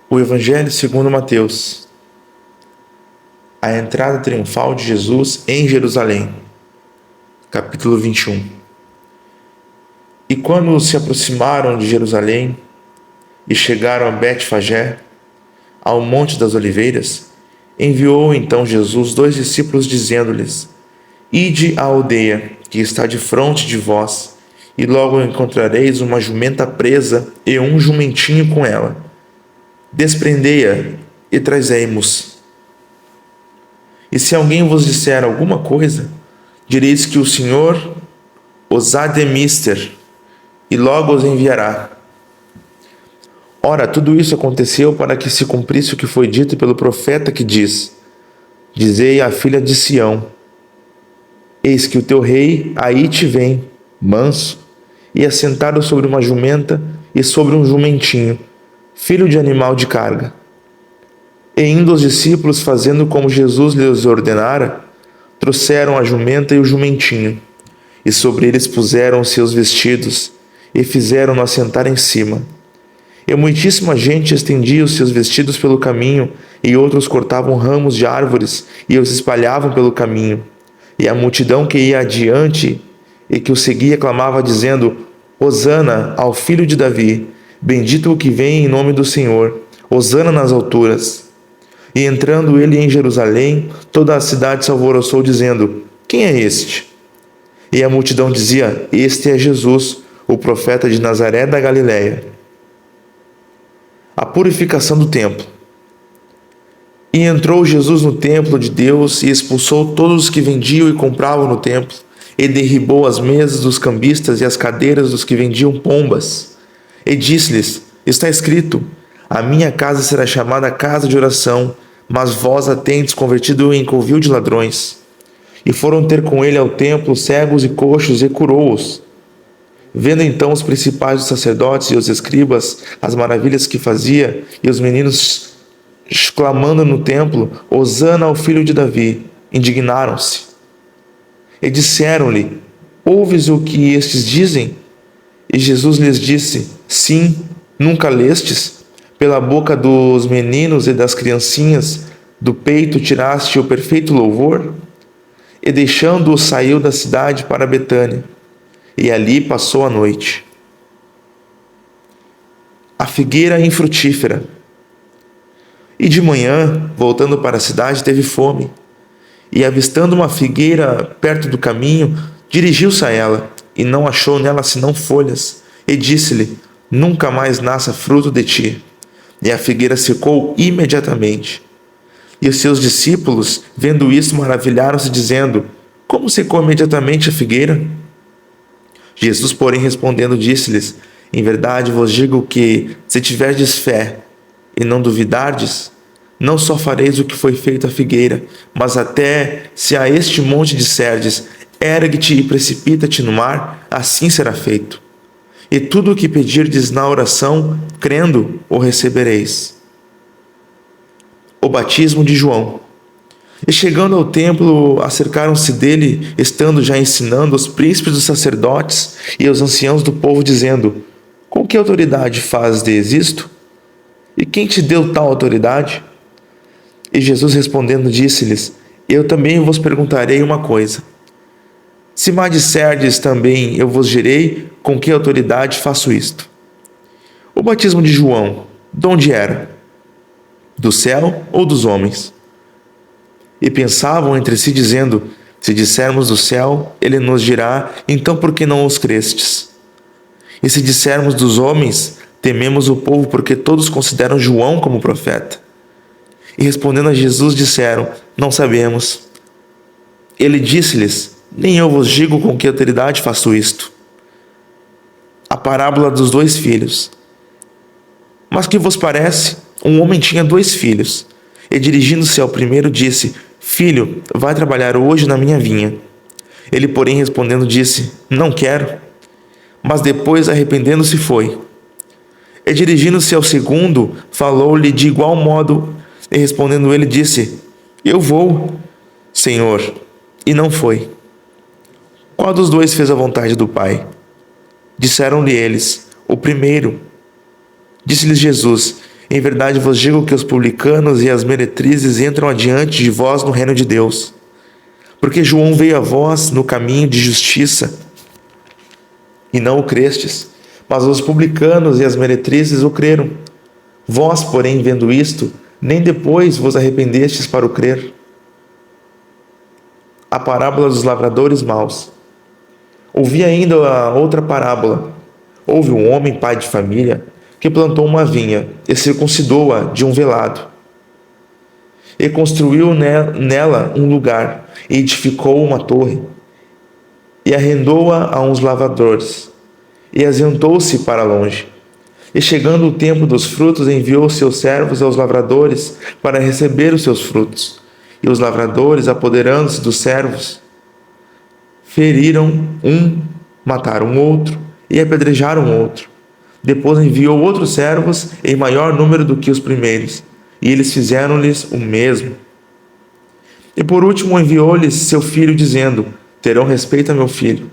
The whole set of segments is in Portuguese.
O Evangelho segundo Mateus. A entrada triunfal de Jesus em Jerusalém. Capítulo 21. E quando se aproximaram de Jerusalém e chegaram a Betfagé, ao Monte das Oliveiras, enviou então Jesus 2 discípulos, dizendo-lhes: Ide à aldeia que está defronte de vós, e logo encontrareis uma jumenta presa e um jumentinho com ela. Desprendei-a e trazei-mos. E se alguém vos disser alguma coisa, direis que o Senhor os há de mister, e logo os enviará. Ora, tudo isso aconteceu para que se cumprisse o que foi dito pelo profeta, que diz: Dizei à filha de Sião: Eis que o teu rei aí te vem, manso, e assentado sobre uma jumenta e sobre um jumentinho, filho de animal de carga. E indo os discípulos, fazendo como Jesus lhes ordenara, trouxeram a jumenta e o jumentinho, e sobre eles puseram os seus vestidos, e fizeram-no assentar em cima. E muitíssima gente estendia os seus vestidos pelo caminho, e outros cortavam ramos de árvores e os espalhavam pelo caminho. E a multidão que ia adiante e que o seguia clamava, dizendo: Hosana ao filho de Davi, bendito o que vem em nome do Senhor, Hosana nas alturas. E entrando ele em Jerusalém, toda a cidade se alvoroçou, dizendo: Quem é este? E a multidão dizia: Este é Jesus, o profeta de Nazaré da Galiléia. A purificação do templo. E entrou Jesus no templo de Deus e expulsou todos os que vendiam e compravam no templo, e derribou as mesas dos cambistas e as cadeiras dos que vendiam pombas. E disse-lhes: Está escrito: A minha casa será chamada casa de oração, mas vós a tendes convertido em covil de ladrões. E foram ter com ele ao templo cegos e coxos, e curou-os. Vendo então os principais dos sacerdotes e os escribas as maravilhas que fazia, e os meninos clamando no templo: Hosana ao filho de Davi, indignaram-se. E disseram-lhe: Ouves o que estes dizem? E Jesus lhes disse: Sim, nunca lestes? Pela boca dos meninos e das criancinhas do peito tiraste o perfeito louvor? E deixando-o saiu da cidade para Betânia, e ali passou a noite. A figueira infrutífera. E de manhã, voltando para a cidade, teve fome. E avistando uma figueira perto do caminho, dirigiu-se a ela, e não achou nela senão folhas, e disse-lhe: Nunca mais nasça fruto de ti. E a figueira secou imediatamente. E os seus discípulos, vendo isso, maravilharam-se, dizendo: Como secou imediatamente a figueira? Jesus, porém, respondendo, disse-lhes: Em verdade vos digo que, se tiverdes fé e não duvidardes, não só fareis o que foi feito à figueira, mas até se a este monte disserdes: Ergue-te e precipita-te no mar, assim será feito. E tudo o que pedirdes na oração, crendo, o recebereis. O batismo de João. E chegando ao templo, acercaram-se dele, estando já ensinando, os príncipes dos sacerdotes e os anciãos do povo, dizendo: Com que autoridade fazes isto? E quem te deu tal autoridade? E Jesus respondendo disse-lhes: Eu também vos perguntarei uma coisa. Se me disserdes também, eu vos direi com que autoridade faço isto. O batismo de João, de onde era? Do céu ou dos homens? E pensavam entre si, dizendo: Se dissermos do céu, ele nos dirá: Então por que não os crestes? E se dissermos dos homens, tememos o povo, porque todos consideram João como profeta. E respondendo a Jesus, disseram: Não sabemos. Ele disse-lhes: Nem eu vos digo com que autoridade faço isto. A parábola dos 2 filhos. Mas que vos parece? Um homem tinha 2 filhos, e dirigindo-se ao primeiro, disse: Filho, vai trabalhar hoje na minha vinha. Ele, porém, respondendo, disse: Não quero. Mas depois, arrependendo-se, foi. E dirigindo-se ao segundo, falou-lhe de igual modo, e respondendo ele, disse: Eu vou, Senhor. E não foi. Qual dos 2 fez a vontade do Pai? Disseram-lhe eles: O primeiro. Disse-lhes Jesus: Em verdade vos digo que os publicanos e as meretrizes entram adiante de vós no reino de Deus. Porque João veio a vós no caminho de justiça, e não o crestes, mas os publicanos e as meretrizes o creram. Vós, porém, vendo isto, nem depois vos arrependestes para o crer. A parábola dos lavradores maus. Ouvi ainda a outra parábola. Houve um homem, pai de família, que plantou uma vinha e circuncidou-a de um velado. E construiu nela um lugar, e edificou uma torre, e arrendou-a a uns lavradores, e ausentou-se para longe. E chegando o tempo dos frutos, enviou seus servos aos lavradores para receber os seus frutos. E os lavradores, apoderando-se dos servos, feriram um, mataram outro e apedrejaram outro. Depois enviou outros servos em maior número do que os primeiros, e eles fizeram-lhes o mesmo. E por último enviou-lhes seu filho, dizendo: terão respeito a meu filho.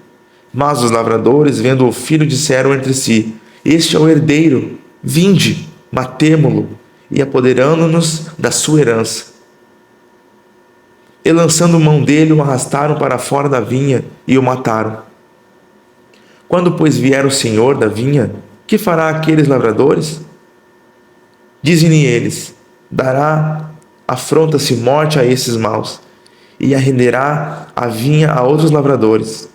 Mas os lavradores, vendo o filho, disseram entre si: este é o herdeiro, vinde, matemo-lo, e apoderando-nos da sua herança. E lançando mão dele, o arrastaram para fora da vinha e o mataram. Quando, pois, vier o senhor da vinha, que fará aqueles lavradores? Dizem-lhe eles: dará afronta-se morte a esses maus, e arrenderá a vinha a outros lavradores,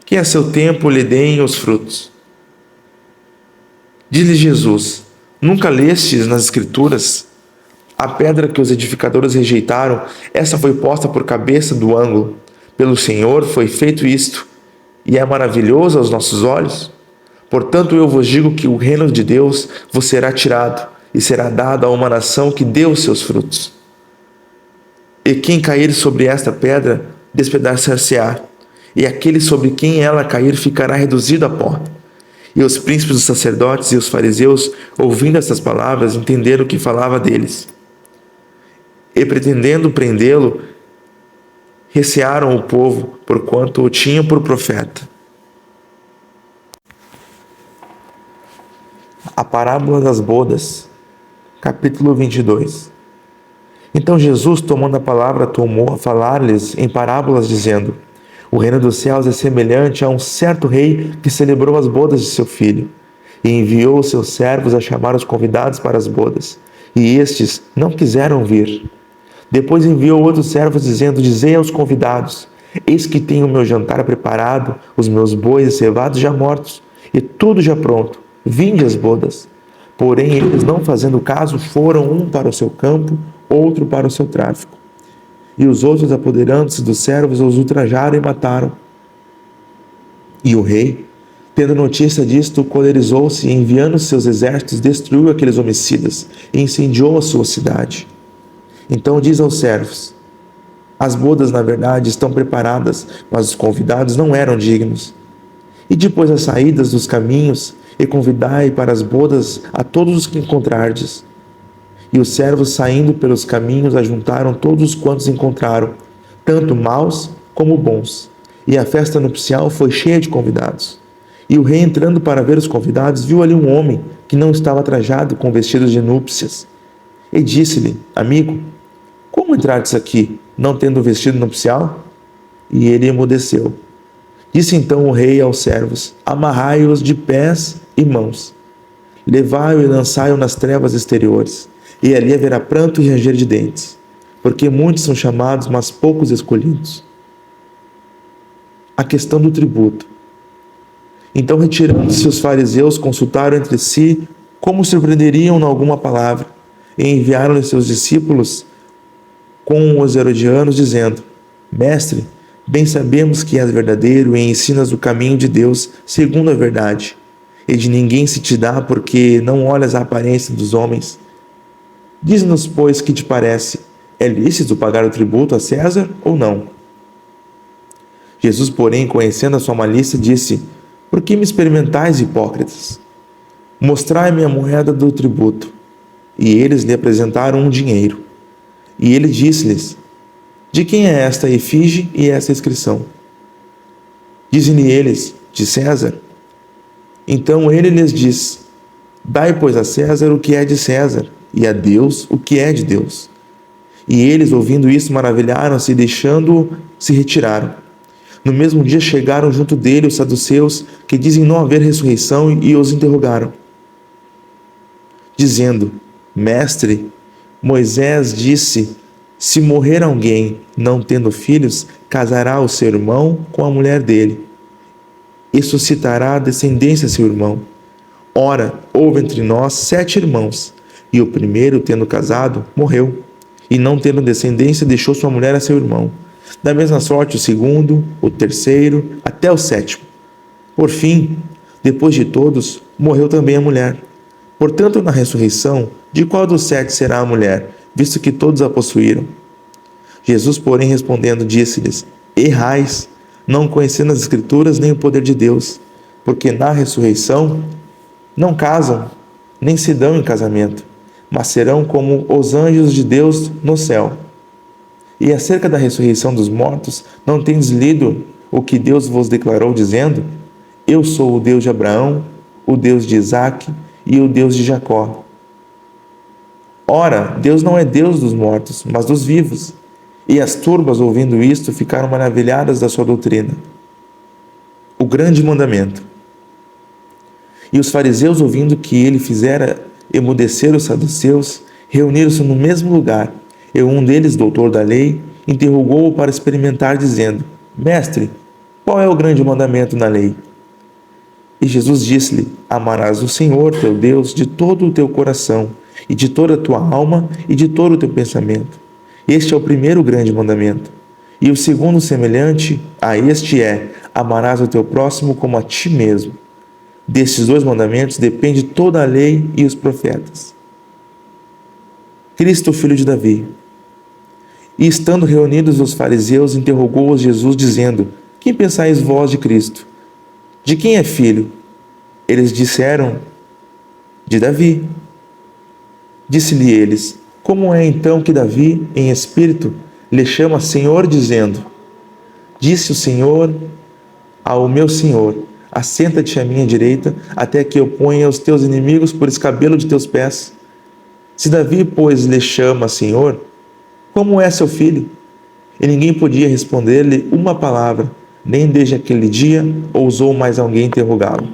que a seu tempo lhe deem os frutos. Diz-lhe Jesus: nunca lestes nas Escrituras? A pedra que os edificadores rejeitaram, essa foi posta por cabeça do ângulo. Pelo Senhor foi feito isto, e é maravilhoso aos nossos olhos. Portanto, eu vos digo que o reino de Deus vos será tirado, e será dado a uma nação que dê os seus frutos. E quem cair sobre esta pedra, despedaçar-se-á, e aquele sobre quem ela cair ficará reduzido a pó. E os príncipes dos sacerdotes e os fariseus, ouvindo estas palavras, entenderam que falava deles. E pretendendo prendê-lo, recearam o povo, porquanto o tinham por profeta. A parábola das bodas, capítulo 22. Então Jesus, tomando a palavra, tomou a falar-lhes em parábolas, dizendo: o reino dos céus é semelhante a um certo rei que celebrou as bodas de seu filho, e enviou os seus servos a chamar os convidados para as bodas, e estes não quiseram vir. Depois enviou outros servos, dizendo: dizei aos convidados: eis que tenho o meu jantar preparado, os meus bois e cevados já mortos, e tudo já pronto, vinde às bodas. Porém eles, não fazendo caso, foram um para o seu campo, outro para o seu tráfico. E os outros, apoderando-se dos servos, os ultrajaram e mataram. E o rei, tendo notícia disto, colerizou-se e, enviando seus exércitos, destruiu aqueles homicidas e incendiou a sua cidade. Então diz aos servos: as bodas, na verdade, estão preparadas, mas os convidados não eram dignos. E depois as saídas dos caminhos, e convidai para as bodas a todos os que encontrardes. E os servos, saindo pelos caminhos, ajuntaram todos quantos encontraram, tanto maus como bons. E a festa nupcial foi cheia de convidados. E o rei, entrando para ver os convidados, viu ali um homem que não estava trajado com vestidos de núpcias. E disse-lhe: amigo, como entrastes aqui, não tendo vestido nupcial? E ele emudeceu. Disse então o rei aos servos: amarrai-os de pés e mãos, levai-o e lançai-o nas trevas exteriores, e ali haverá pranto e ranger de dentes, porque muitos são chamados, mas poucos escolhidos. A questão do tributo. Então, retirando-se os fariseus, consultaram entre si como surpreenderiam em alguma palavra, e enviaram-lhe seus discípulos com os herodianos, dizendo: mestre, bem sabemos que és verdadeiro e ensinas o caminho de Deus segundo a verdade, e de ninguém se te dá, porque não olhas a aparência dos homens. Diz-nos, pois, que te parece: é lícito pagar o tributo a César ou não? Jesus, porém, conhecendo a sua malícia, disse: por que me experimentais, hipócritas? Mostrai-me a moeda do tributo. E eles lhe apresentaram um dinheiro. E ele disse-lhes: de quem é esta efígie e esta inscrição? Dizem-lhe eles: de César. Então ele lhes diz: Dai, pois, a César o que é de César, e a Deus o que é de Deus. E eles, ouvindo isso, maravilharam-se e, deixando-o, se retiraram. No mesmo dia chegaram junto dele os saduceus, que dizem não haver ressurreição, e os interrogaram, dizendo: Mestre, Moisés disse: se morrer alguém não tendo filhos, casará o seu irmão com a mulher dele, e suscitará descendência a seu irmão. Ora, houve entre nós 7 irmãos, e o primeiro, tendo casado, morreu, e não tendo descendência, deixou sua mulher a seu irmão. Da mesma sorte o segundo, o terceiro, até o 7º. Por fim, depois de todos, morreu também a mulher. Portanto, na ressurreição, de qual dos 7 será a mulher, visto que todos a possuíram? Jesus, porém, respondendo, disse-lhes: Errais, não conhecendo as Escrituras nem o poder de Deus, porque na ressurreição não casam, nem se dão em casamento, mas serão como os anjos de Deus no céu. E acerca da ressurreição dos mortos, não tendes lido o que Deus vos declarou, dizendo: Eu sou o Deus de Abraão, o Deus de Isaque e o Deus de Jacó. Ora, Deus não é Deus dos mortos, mas dos vivos. E as turbas, ouvindo isto, ficaram maravilhadas da sua doutrina. O grande mandamento. E os fariseus, ouvindo que ele fizera emudecer os saduceus, reuniram-se no mesmo lugar. E um deles, doutor da lei, interrogou-o para experimentar, dizendo: Mestre, qual é o grande mandamento na lei? E Jesus disse-lhe: Amarás o Senhor, teu Deus, de todo o teu coração, e de toda a tua alma, e de todo o teu pensamento. Este é o primeiro grande mandamento. E o segundo, semelhante a este, é: amarás o teu próximo como a ti mesmo. Destes 2 mandamentos depende toda a lei e os profetas. Cristo, filho de Davi. E estando reunidos os fariseus, interrogou-os Jesus, dizendo: Quem pensais vós de Cristo? De quem é filho? Eles disseram: De Davi. Disse-lhe eles: Como é então que Davi, em espírito, lhe chama Senhor, dizendo: Disse o Senhor ao meu Senhor: Assenta-te à minha direita, até que eu ponha os teus inimigos por escabelo de teus pés. Se Davi, pois, lhe chama Senhor, como é seu filho? E ninguém podia responder-lhe uma palavra, nem desde aquele dia ousou mais alguém interrogá-lo.